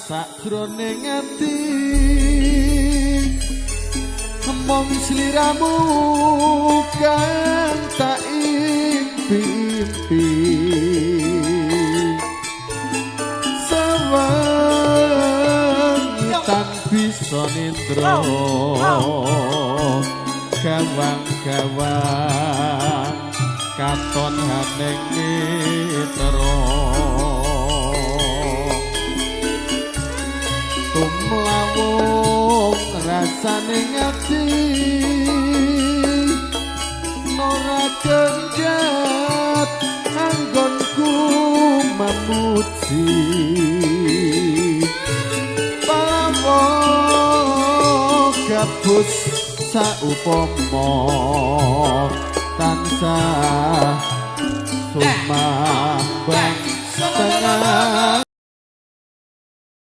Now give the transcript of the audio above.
sakjroning ati mong sliramu kang tak impi-impi sawengi tan bisa nindra gawang-gawang katon haneng mitra tumlawung rasane ngati ora kenjat anggonku memuji pawo gabus saupama tansah sumambang setengah